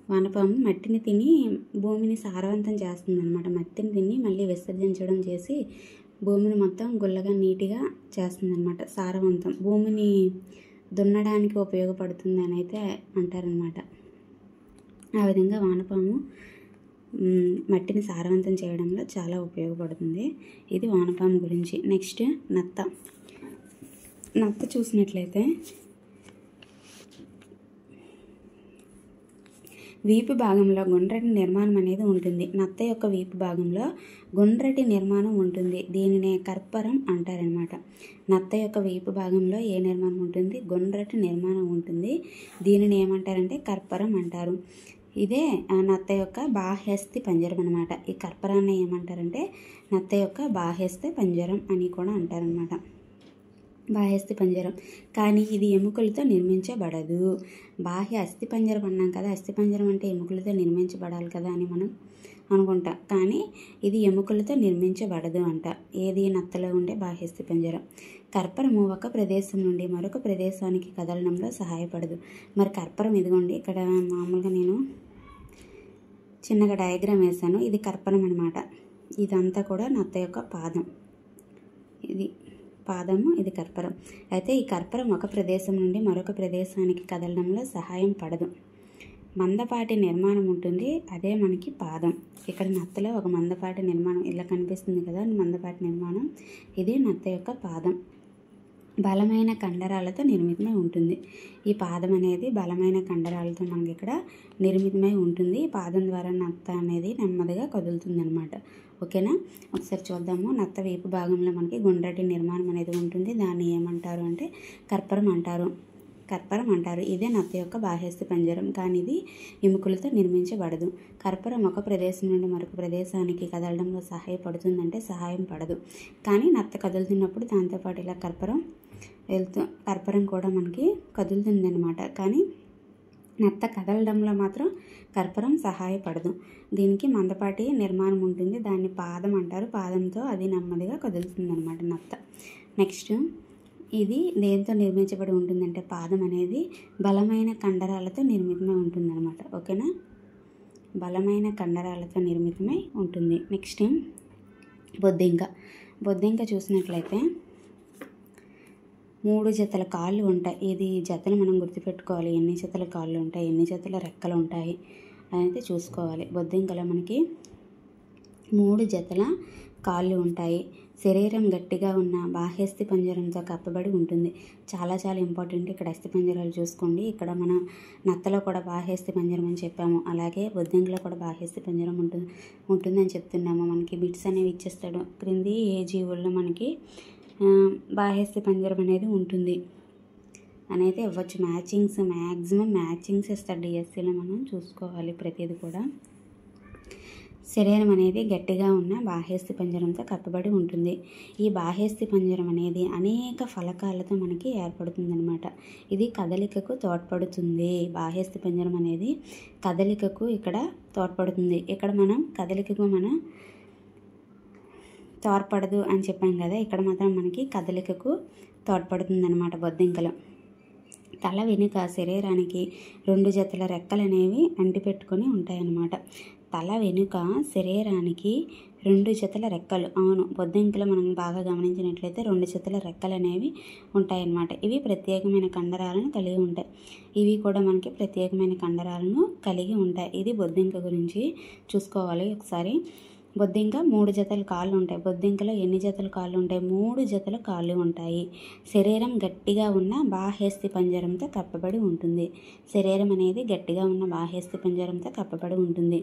వానపాము మట్టిని తిని భూమిని సారవంతం చేస్తుంది అనమాట. మట్టిని తిని మళ్ళీ విసర్జించడం చేసి భూమిని మొత్తం గుల్లగా నీట్గా చేస్తుందన్నమాట. సారవంతం, భూమిని దున్నడానికి ఉపయోగపడుతుంది అని అయితే అంటారనమాట. ఆ విధంగా వానపాము మట్టిని సారవంతం చేయడంలో చాలా ఉపయోగపడుతుంది. ఇది వానపాము గురించి. నెక్స్ట్ నత్త చూసినట్లయితే వీపు భాగంలో గుండ్రటి నిర్మాణం అనేది ఉంటుంది. నత్త యొక్క వీపు భాగంలో గుండ్రటి నిర్మాణం ఉంటుంది. దీనినే కర్పరం అంటారనమాట. నత్త యొక్క వీపు భాగంలో ఏ నిర్మాణం ఉంటుంది? గుండ్రటి నిర్మాణం ఉంటుంది. దీనిని ఏమంటారంటే కర్పరం అంటారు. ఇదే నత్త యొక్క బాహ్యస్థి పంజరం అనమాట. ఈ కర్పరాన్ని ఏమంటారంటే నత్త యొక్క బాహ్యస్థి పంజరం అని కూడా అంటారనమాట. బాహ్యస్థి పంజరం. కానీ ఇది ఎముకలతో నిర్మించబడదు. బాహ్య అస్థి పంజరం అన్నాం కదా, అస్థి పంజరం అంటే ఎముకలతో నిర్మించబడాలి కదా అని మనం అనుకుంటాం. కానీ ఇది ఎముకలతో నిర్మించబడదు అంట. ఏది? నత్తలో ఉండే బాహ్యస్థి పంజరం. కర్పరము ఒక ప్రదేశం నుండి మరొక ప్రదేశానికి కదలడంలో సహాయపడదు. మరి కర్పరం ఇదిగోండి, ఇక్కడ మామూలుగా నేను చిన్నగా డయాగ్రామ్ వేసాను. ఇది కర్పరం అనమాట. ఇదంతా కూడా నత్త యొక్క పాదం. ఇది పాదము, ఇది కర్పరం. అయితే ఈ కర్పరం ఒక ప్రదేశం నుండి మరొక ప్రదేశానికి కదలడంలో సహాయం పడదు. మందపాటి నిర్మాణం ఉంటుంది, అదే మనకి పాదం. ఇక్కడ నత్తలో ఒక మందపాటి నిర్మాణం ఇలా కనిపిస్తుంది కదా, మందపాటి నిర్మాణం. ఇది నత్త యొక్క పాదం. బలమైన కండరాలతో నిర్మితమై ఉంటుంది. ఈ పాదం అనేది బలమైన కండరాలతో మనకి ఇక్కడ నిర్మితమై ఉంటుంది. ఈ పాదం ద్వారా నత్త అనేది నెమ్మదిగా కదులుతుంది అనమాట. ఓకేనా? ఒకసారి చూద్దాము. నత్త వీపు భాగంలో మనకి గుండ్రటి నిర్మాణం అనేది ఉంటుంది. దాన్ని ఏమంటారు అంటే కర్పరం అంటారు. ఇదే నత్త యొక్క బాహ్యస్థి పంజరం. కానీ ఇది ఎముకలతో నిర్మించబడదు. కర్పరం ఒక ప్రదేశం నుండి మరొక ప్రదేశానికి కదలడంలో సహాయపడుతుందంటే సహాయం పడదు. కానీ నత్త కదులుతున్నప్పుడు దాంతోపాటు ఇలా కర్పరం కూడా మనకి కదులుతుంది అనమాట. కానీ నత్త కదలడంలో మాత్రం కర్పరం సహాయపడదు. దీనికి మందపాటి నిర్మాణం ఉంటుంది. దాన్ని పాదం అంటారు. పాదంతో అది నెమ్మదిగా కదులుతుంది అనమాట నత్త. నెక్స్ట్, ఇది దేంతో నిర్మించబడి ఉంటుందంటే పాదం అనేది బలమైన కండరాలతో నిర్మితమై ఉంటుందన్నమాట. ఓకేనా? బలమైన కండరాలతో నిర్మితమై ఉంటుంది. నెక్స్ట్, బొద్దింక చూసినట్లయితే 3 జతల కాళ్ళు ఉంటాయి. ఇది జతలు మనం గుర్తుపెట్టుకోవాలి. ఎన్ని జతల కాళ్ళు ఉంటాయి, ఎన్ని జతల రెక్కలు ఉంటాయి అనేది చూసుకోవాలి. బొద్దింకలో మనకి 3 జతల కాళ్ళు ఉంటాయి. శరీరం గట్టిగా ఉన్న బాహ్యస్థి పంజరంతో కప్పబడి ఉంటుంది. చాలా చాలా ఇంపార్టెంట్. ఇక్కడ అస్థి పంజరాలు చూసుకోండి. ఇక్కడ మనం నత్తలో కూడా బాహ్యస్థి పంజరం అని చెప్పాము. అలాగే బొద్దింకలో కూడా బాహ్యస్థి పంజరం ఉంటుందని చెప్తున్నాము. మనకి బిట్స్ అనేవి ఇచ్చేస్తాడు. క్రింది ఏ జీవుల్లో మనకి బాహ్యస్థి పంజరం అనేది ఉంటుంది అనేది ఇవ్వచ్చు. మ్యాక్సిమం మ్యాచింగ్స్ ఇస్తాడు డిఎస్సిలో. మనం చూసుకోవాలి ప్రతిదీ కూడా. శరీరం అనేది గట్టిగా ఉన్న బాహ్యస్థి పంజరంతో కప్పబడి ఉంటుంది. ఈ బాహ్యస్థి పంజరం అనేది అనేక ఫలకాలతో మనకి ఏర్పడుతుంది అనమాట. ఇది కదలికకు తోడ్పడుతుంది. బాహ్యస్థి పంజరం అనేది కదలికకు ఇక్కడ తోడ్పడుతుంది. ఇక్కడ మనం కదలికకు తోడ్పడదు అని చెప్పాం కదా, ఇక్కడ మాత్రం మనకి కదలికకు తోడ్పడుతుంది అనమాట. బొద్దింకలో తల వెనుక శరీరానికి 2 జతల రెక్కలు అనేవి అంటిపెట్టుకొని ఉంటాయన్నమాట. తల వెనుక శరీరానికి 2 జతల రెక్కలు. అవును, బొద్దింకలో మనం బాగా గమనించినట్లయితే 2 జతల రెక్కలు అనేవి ఉంటాయన్నమాట. ఇవి ప్రత్యేకమైన కండరాలను కలిగి ఉంటాయి. ఇవి కూడా మనకి ప్రత్యేకమైన కండరాలను కలిగి ఉంటాయి. ఇది బొద్దింక గురించి చూసుకోవాలి ఒకసారి. బొద్దింక 3 జతల కాళ్ళు ఉంటాయి. బొద్దింకలో ఎన్ని జతల కాళ్ళు ఉంటాయి? 3 జతల కాళ్ళు ఉంటాయి. శరీరం గట్టిగా ఉన్న బాహ్యస్థి పంజరంతో కప్పబడి ఉంటుంది. శరీరం అనేది గట్టిగా ఉన్న బాహ్యస్థి పంజరంతో కప్పబడి ఉంటుంది.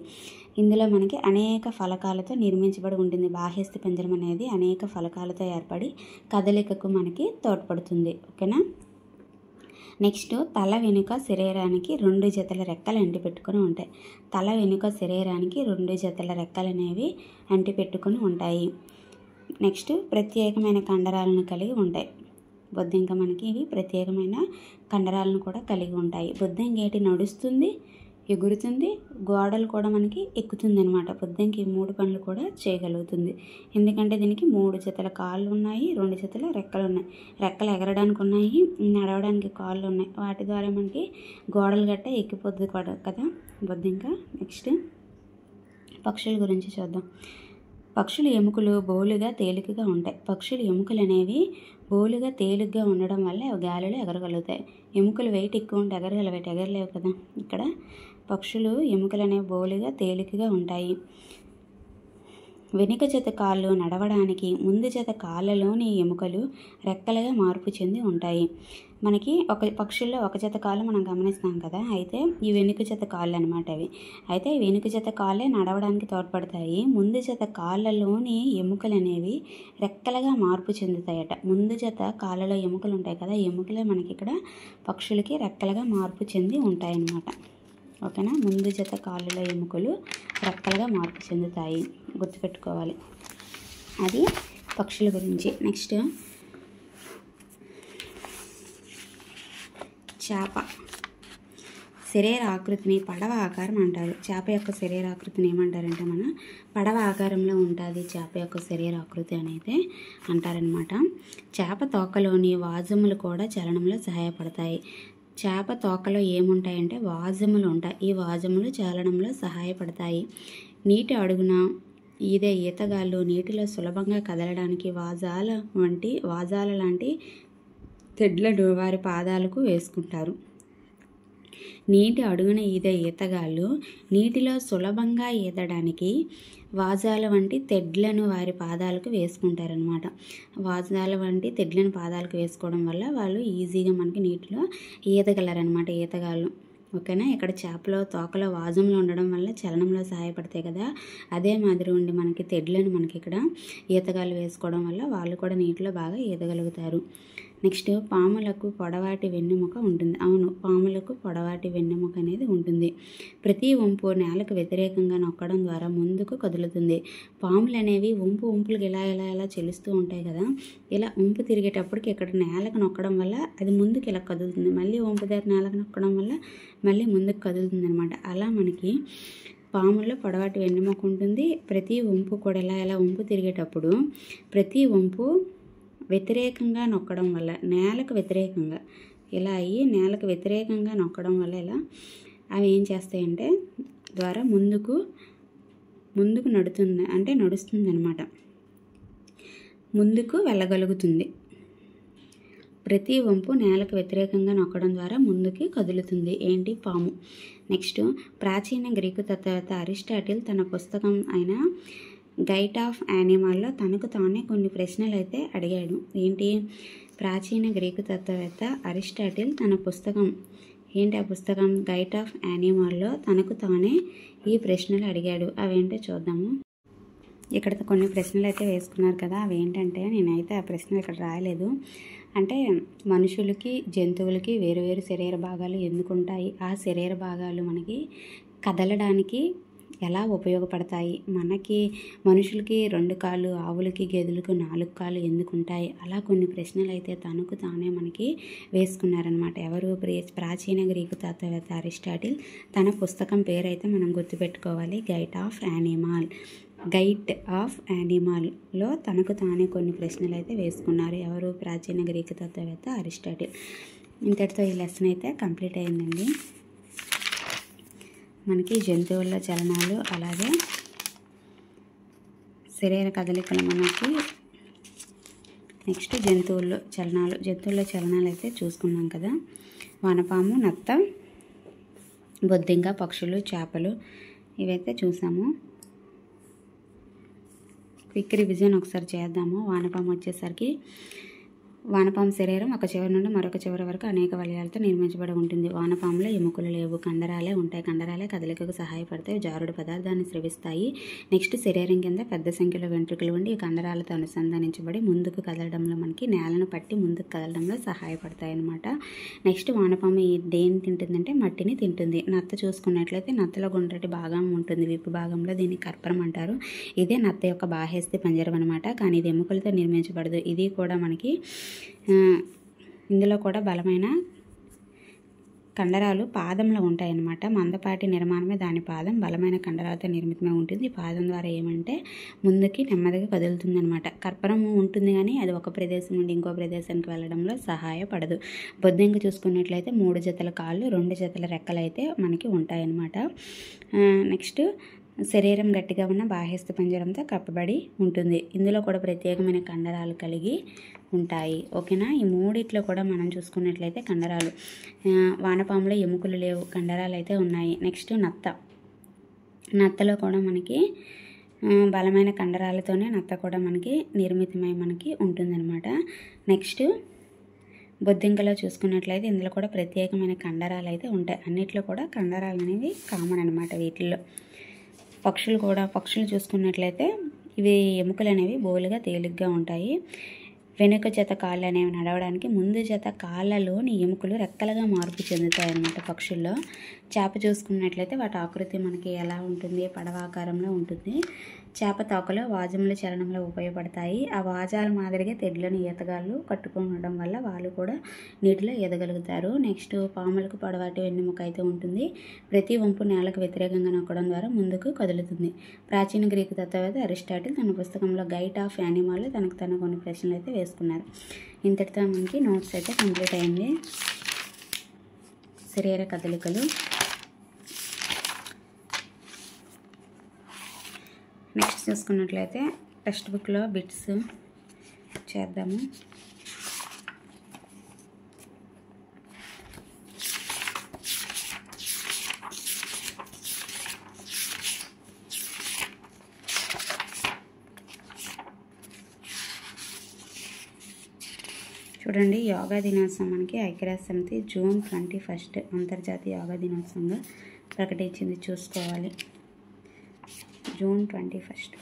ఇందులో మనకి అనేక ఫలకాలతో నిర్మించబడి ఉంటుంది. బాహ్యస్థి పంజరం అనేది అనేక ఫలకాలతో ఏర్పడి కదలికకు మనకి తోడ్పడుతుంది. ఓకేనా? నెక్స్ట్, తల వెనుక శరీరానికి 2 జతల రెక్కలు అంటిపెట్టుకొని ఉంటాయి. తల వెనుక శరీరానికి 2 జతల రెక్కలు అనేవి అంటిపెట్టుకొని ఉంటాయి. నెక్స్ట్, ప్రత్యేకమైన కండరాలను కలిగి ఉంటాయి. బొద్దింక మనకి ఇవి ప్రత్యేకమైన కండరాలను కూడా కలిగి ఉంటాయి. బొద్దింక ఏంటి? నడుస్తుంది, ఎగురుతుంది, గోడలు కూడా మనకి ఎక్కుతుంది అనమాట. బొద్దింక ఈ 3 పనులు కూడా చేయగలుగుతుంది. ఎందుకంటే దీనికి 3 జతల కాళ్ళు ఉన్నాయి, 2 జతల రెక్కలు ఉన్నాయి. రెక్కలు ఎగరడానికి ఉన్నాయి, నడవడానికి కాళ్ళు ఉన్నాయి. వాటి ద్వారా మనకి గోడలు గట్ట ఎక్కిపోద్ది కూడా కదా బొద్దింక. నెక్స్ట్, పక్షుల గురించి చూద్దాం. పక్షుల ఎముకలు బోలుగా తేలికగా ఉంటాయి. పక్షుల ఎముకలు అనేవి బోలుగా తేలిగ్గా ఉండడం వల్ల అవి గాలిలో ఎగరగలుగుతాయి. ఎముకలు వెయిట్ ఎక్కువ ఉంటే ఎగరలేవు కదా. ఇక్కడ పక్షులు ఎముకలు అనేవి బోలుగా తేలికగా ఉంటాయి. వెనుక జత కాళ్ళు నడవడానికి, ముందు జత కాళ్ళలోని ఎముకలు రెక్కలుగా మార్పు చెంది ఉంటాయి. మనకి పక్షుల్లో ఒక జత కాళ్ళు మనం గమనిస్తాం కదా, అయితే ఈ వెనుక జత కాళ్ళు అనమాట అవి. అయితే ఈ వెనుక జత కాళ్ళే నడవడానికి తోడ్పడతాయి. ముందు జత కాళ్ళలోని ఎముకలు అనేవి రెక్కలుగా మార్పు చెందుతాయట. ముందు జత కాళ్ళలో ఎముకలు ఉంటాయి కదా, ఎముకలే మనకి ఇక్కడ పక్షులకి రెక్కలుగా మార్పు చెంది ఉంటాయన్నమాట. ఓకేనా. ముందు జత కాళ్ళలో ఎముకలు రెక్కలుగా మార్పు చెందుతాయి, గుర్తుపెట్టుకోవాలి. అది పక్షుల గురించి. నెక్స్ట్ చేప శరీర ఆకృతిని పడవ ఆకారం అంటారు. చేప యొక్క శరీర ఆకృతిని ఏమంటారంటే పడవ ఆకారంలో ఉంటుంది చేప యొక్క శరీర ఆకృతి అనేది అంటారనమాట. చేప తోకలోని వాజములు కూడా చలనంలో సహాయపడతాయి. చేప తోకలో ఏముంటాయంటే వాజములు ఉంటాయి. ఈ వాజములు చలనంలో సహాయపడతాయి. నీటి అడుగున ఈతగాళ్ళు నీటిలో సులభంగా కదలడానికి వాజాల లాంటి తెడ్లను వారి పాదాలకు వేసుకుంటారు. నీటి అడుగున ఈతగాళ్ళు నీటిలో సులభంగా ఈదడానికి వాజాల వంటి తెడ్లను వారి పాదాలకు వేసుకుంటారనమాట. వాజాల వంటి తెడ్లను పాదాలకు వేసుకోవడం వల్ల వాళ్ళు ఈజీగా మనకి నీటిలో ఈదగలరనమాట ఈతగాళ్ళు. ఓకేనా. ఇక్కడ చేపలో తోకలో వాజంలో ఉండడం వల్ల చలనంలో సహాయపడతాయి కదా, అదే మాదిరి ఉండి మనకి తెడ్లను మనకి ఇక్కడ ఈతగాళ్ళు వేసుకోవడం వల్ల వాళ్ళు కూడా నీటిలో బాగా ఈదగలుగుతారు. నెక్స్ట్ పాములకు పొడవాటి వెన్నెముక ఉంటుంది. అవును, పాములకు పొడవాటి వెన్నెముక అనేది ఉంటుంది. ప్రతి వంపు నేలకు వ్యతిరేకంగా నొక్కడం ద్వారా ముందుకు కదులుతుంది. పాములు అనేవి వంపులకు ఇలా చెలుస్తూ ఉంటాయి కదా, ఇలా వంపు తిరిగేటప్పటికి ఇక్కడ నేలకు నొక్కడం వల్ల అది ముందుకు ఇలా కదులుతుంది. మళ్ళీ వంపు దగ్గర నేలకు నొక్కడం వల్ల మళ్ళీ ముందుకు కదులుతుంది అనమాట. అలా మనకి పాముల్లో పొడవాటి వెన్నెముక ఉంటుంది. ప్రతి వంపు కూడా ఇలా వంపు తిరిగేటప్పుడు ప్రతి వంపు వ్యతిరేకంగా నొక్కడం వల్ల నేలకు వ్యతిరేకంగా ఇలా అయ్యి నేలకు వ్యతిరేకంగా నొక్కడం వల్ల ఇలా అవి ఏం చేస్తాయంటే ద్వారా ముందుకు నడుస్తుంది అనమాట, ముందుకు వెళ్ళగలుగుతుంది. ప్రతి వంపు నేలకు వ్యతిరేకంగా నొక్కడం ద్వారా ముందుకి కదులుతుంది. ఏంటి? పాము. నెక్స్ట్ ప్రాచీన గ్రీకు తత్వవేత్త అరిస్టాటిల్ తన పుస్తకం అయిన గైడ్ ఆఫ్ యానిమల్లో తనకు తానే కొన్ని ప్రశ్నలు అయితే అడిగాడు. ఏంటి? ప్రాచీన గ్రీకు తత్వవేత్త అరిస్టాటిల్ తన పుస్తకం ఆ పుస్తకం గైడ్ ఆఫ్ యానిమల్లో తనకు తానే ఈ ప్రశ్నలు అడిగాడు. అవేంటో చూద్దాము. ఇక్కడ కొన్ని ప్రశ్నలు అయితే వేసుకున్నారు కదా, అవేంటంటే నేనైతే ఆ ప్రశ్నలు ఇక్కడ రాయలేదు. అంటే మనుషులకి జంతువులకి వేరు శరీర భాగాలు ఎందుకుంటాయి, ఆ శరీర భాగాలు మనకి కదలడానికి ఎలా ఉపయోగపడతాయి, మనుషులకి 2 కాళ్ళు, ఆవులకి గేదెలకు 4 కాళ్ళు ఎందుకుంటాయి, అలా కొన్ని ప్రశ్నలు అయితే తనకు తానే మనకి వేసుకున్నారనమాట. ఎవరు? ప్రాచీన గ్రీకు తత్వవేత్త అరిస్టాటిల్. తన పుస్తకం పేరైతే మనం గుర్తుపెట్టుకోవాలి, గైడ్ ఆఫ్ యానిమల్లో తనకు తానే కొన్ని ప్రశ్నలు అయితే వేసుకున్నారు. ఎవరు? ప్రాచీన గ్రీకు తత్వవేత్త అరిస్టాటిల్. ఇంతటితో ఈ లెసన్ అయితే కంప్లీట్ అయిందండి. మనకి జంతువుల చలనాలు అలాగే శరీర కదలికలు మనకి నెక్స్ట్ జంతువుల్లో చలనాలు అయితే చూసుకున్నాం కదా. వానపాము, నత్త, బొద్దింక, పక్షులు, చేపలు ఇవైతే చూసాము. క్విక్ రివిజన్ ఒకసారి చేద్దాము. వానపాము శరీరం ఒక చివరి నుండి మరొక చివరి వరకు అనేక వలయాలతో నిర్మించబడి ఉంటుంది. వానపాములో ఎముకలు లేవు, కండరాలే ఉంటాయి. కండరాలే కదలికకు సహాయపడతాయి, జారుడు పదార్థాన్ని స్రవిస్తాయి. నెక్స్ట్ శరీరం కింద పెద్ద సంఖ్యలో వెంట్రుకలు ఉండి ఈ కండరాలతో అనుసంధానించబడి ముందుకు కదలడంలో మనకి నేలను పట్టి ముందుకు కదలడంలో సహాయపడతాయి అన్నమాట. నెక్స్ట్ వానపాము దేన్ని తింటుందంటే మట్టిని తింటుంది. నత్త చూసుకున్నట్లయితే నత్తలో గుండ్రటి భాగం ఉంటుంది, విప్పు భాగంలో, దీన్ని కర్పరం అంటారు. ఇదే నత్త యొక్క బాహ్యస్థి పంజరం అనమాట. కానీ ఇది ఎముకలతో నిర్మించబడదు. ఇది కూడా మనకి ఇందులో కూడా బలమైన కండరాలు పాదంలో ఉంటాయన్నమాట. మందపాటి నిర్మాణమే దాని పాదం బలమైన కండరాలతో నిర్మితమై ఉంటుంది. ఈ పాదం ద్వారా ఏమంటే ముందుకి నెమ్మదిగా కదులుతుంది అనమాట. కర్పరం ఉంటుంది కానీ అది ఒక ప్రదేశం నుండి ఇంకో ప్రదేశానికి వెళ్ళడంలో సహాయపడదు. బొద్దింక చూసుకున్నట్లయితే 3 జతల కాళ్ళు, 2 జతల రెక్కలు అయితే మనకి ఉంటాయన్నమాట. నెక్స్ట్ శరీరం గట్టిగా ఉన్న బాహ్యస్థి పంజరంతో కప్పబడి ఉంటుంది. ఇందులో కూడా ప్రత్యేకమైన కండరాలు కలిగి ఉంటాయి. ఓకేనా. ఈ మూడిట్లో కూడా మనం చూసుకున్నట్లయితే కండరాలు, వానపాములో ఎముకలు లేవు, కండరాలు అయితే ఉన్నాయి. నెక్స్ట్ నత్తలో కూడా మనకి బలమైన కండరాలతోనే నత్త కూడా మనకి నిర్మితమై మనకి ఉంటుందన్నమాట. నెక్స్ట్ బొద్దింకలో చూసుకున్నట్లయితే ఇందులో కూడా ప్రత్యేకమైన కండరాలు అయితే ఉంటాయి. అన్నిట్లో కూడా కండరాలు అనేవి కామన్ అనమాట వీటిల్లో. పక్షులు చూసుకున్నట్లయితే ఇవి ఎముకలు అనేవి బోలుగా తేలిగ్గా ఉంటాయి. వెనుక జత కాళ్ళు అనేవి నడవడానికి, ముందు జత కాళ్ళలోని ఎముకలు రెక్కలుగా మార్పు చెందుతాయి అన్నమాట పక్షుల్లో. చేప చూసుకున్నట్లయితే వాటి ఆకృతి మనకి ఎలా ఉంటుంది, పడవాకారంలో ఉంటుంది. చేప తోకలో వాజముల చలనంలో ఉపయోగపడతాయి. ఆ వాజాల మాదిరిగా తెడ్లను ఈతగాళ్ళు కట్టుకొని ఉండడం వల్ల వాళ్ళు కూడా నీటిలో ఈదగలుగుతారు. నెక్స్ట్ పాములకు పొడవాటి వెన్నెముక అయితే ఉంటుంది. ప్రతి వంపు నేలకు వ్యతిరేకంగా నొక్కడం ద్వారా ముందుకు కదులుతుంది. ప్రాచీన గ్రీకు తత్వవేత్త అరిస్టాటిల్ తన పుస్తకంలో గైడ్ ఆఫ్ యానిమల్లో తన కొన్ని ప్రశ్నలు అయితే వేసుకున్నారు. ఇంతటితో మనకి నోట్స్ అయితే కంప్లీట్ అయింది. శరీర కదలికలు. నెక్స్ట్ చూసుకున్నట్లయితే టెక్స్ట్ బుక్లో బిట్స్ చేద్దాము. చూడండి, యోగా దినోత్సవం మనకి ఐక్యరాజ్య సమితి జూన్ 21 అంతర్జాతీయ యోగా దినోత్సవంగా ప్రకటించింది. చూసుకోవాలి, జూన్ 21.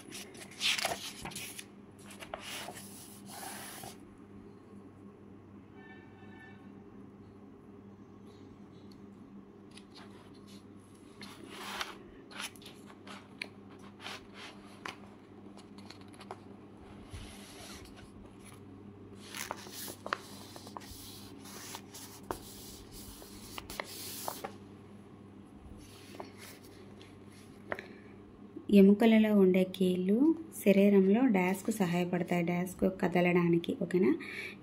ఎముకలలో ఉండే కీళ్ళు శరీరంలో డాష్కు సహాయపడతాయి, డాష్కు కదలడానికి. ఓకేనా.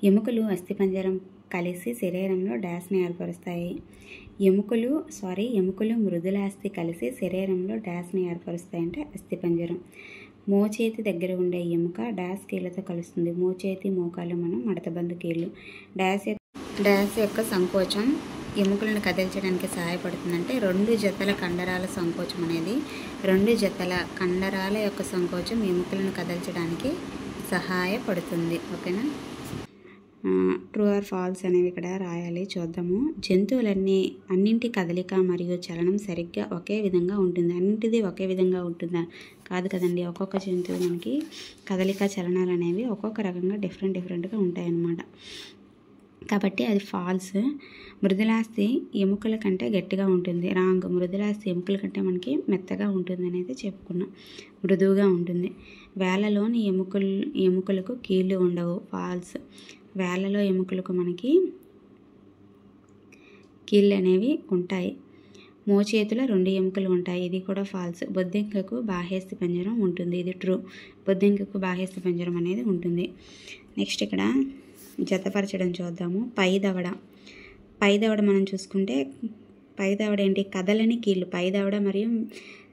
ఎముకలు అస్థిపంజరం కలిసి శరీరంలో డాష్ని ఏర్పరుస్తాయి. ఎముకలు మృదులాస్థి కలిసి శరీరంలో డాష్ని ఏర్పరుస్తాయి అంటే అస్థిపంజరం. మోచేతి దగ్గర ఉండే ఎముక డాష్ కీళ్ళతో కలుస్తుంది. మోచేతి, మోకాలు మనం మడతబందు కీళ్ళు. డాష్ యొక్క సంకోచం ఎముకలను కదిలించడానికి సహాయపడుతుందంటే 2 జతల కండరాల సంకోచం అనేది 2 జతల కండరాల యొక్క సంకోచం ఎముకలను కదిలించడానికి సహాయపడుతుంది. ఓకేనా. ట్రూ ఆర్ ఫాల్స్ అనేవి ఇక్కడ రాయాలి. చూద్దాము. అన్నింటి కదలిక మరియు చలనం సరిగ్గా ఒకే విధంగా ఉంటుంది. అన్నింటిది ఒకే విధంగా ఉంటుందా? కాదు కదండి. ఒక్కొక్క జంతువు మనకి కదలిక, చలనాలు అనేవి ఒక్కొక్క రకంగా డిఫరెంట్గా ఉంటాయన్నమాట. కాబట్టి అది ఫాల్స్. మృదులాస్థి ఎముకల కంటే గట్టిగా ఉంటుంది. రాంగ్. మృదులాస్థి ఎముకల కంటే మనకి మెత్తగా ఉంటుంది అనేది చెప్పుకున్నాం. మృదువుగా ఉంటుంది. వేళ్ళలోని ఎముకలకు కీళ్ళు ఉండవు. ఫాల్స్. వేళ్ళలో ఎముకలకు మనకి కీళ్ళు అనేవి ఉంటాయి. మోచేతిలో 2 ఎముకలు ఉంటాయి. ఇది కూడా ఫాల్స్. బొద్దింకకు బాహ్యస్థి పంజరం ఉంటుంది. ఇది ట్రూ. బొద్దింకకు బాహ్యస్థి పంజరం అనేది ఉంటుంది. నెక్స్ట్ ఇక్కడ జతపరచడం చూద్దాము. పై దవడ మనం చూసుకుంటే పై దవడ ఏంటి? కదలని కీళ్ళు. పై దవడ మరియు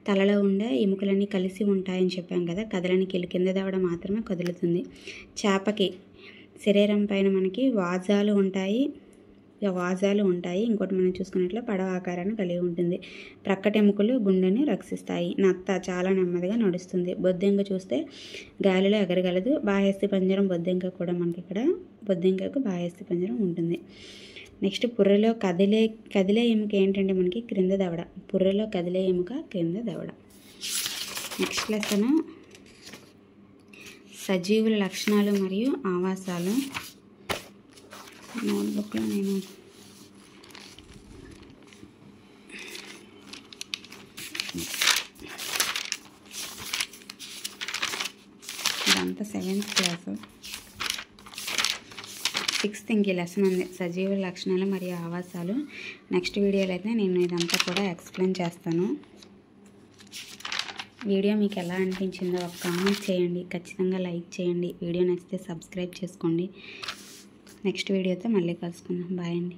తలలో ఉండే ఎముకలన్నీ కలిసి ఉంటాయని చెప్పాం కదా. కదలని కీళ్ళు. కింద దవడ మాత్రమే కదులుతుంది. చేపకి శరీరం పైన మనకి వాజాలు ఉంటాయి. ఇంకోటి మనం చూసుకున్నట్లు పడవ ఆకారాన్ని కలిగి ఉంటుంది. ప్రక్కటెముకలు గుండెని రక్షిస్తాయి. నత్త చాలా నెమ్మదిగా నడుస్తుంది. బొద్దింక చూస్తే గాలిలో ఎగరగలదు. బాహ్యస్థి పంజరం బొద్దింక కూడా మనకి ఇక్కడ బొద్దింకకు బాహ్యస్థి పంజరం ఉంటుంది. నెక్స్ట్ పుర్రెలో కదిలే ఎముక ఏంటంటే మనకి క్రింద దవడ. పుర్రెలో కదిలే ఎముక క్రింద దవడ. నెక్స్ట్ లెసన్ సజీవుల లక్షణాలు మరియు ఆవాసాలు. నోట్బుక్లో నేను ఇదంతా 7th క్లాసు 6th ఇంక లెసన్ ఉంది. సజీవుల లక్షణాలు మరియు ఆవాసాలు. నెక్స్ట్ వీడియోలో అయితే నేను ఇదంతా కూడా ఎక్స్ప్లెయిన్ చేస్తాను. వీడియో మీకు ఎలా అనిపించిందో ఒక కామెంట్ చేయండి. ఖచ్చితంగా లైక్ చేయండి. వీడియో నచ్చితే సబ్స్క్రైబ్ చేసుకోండి. నెక్స్ట్ వీడియోతో మళ్ళీ కలుసుకుందాం. బాయ్ అండి.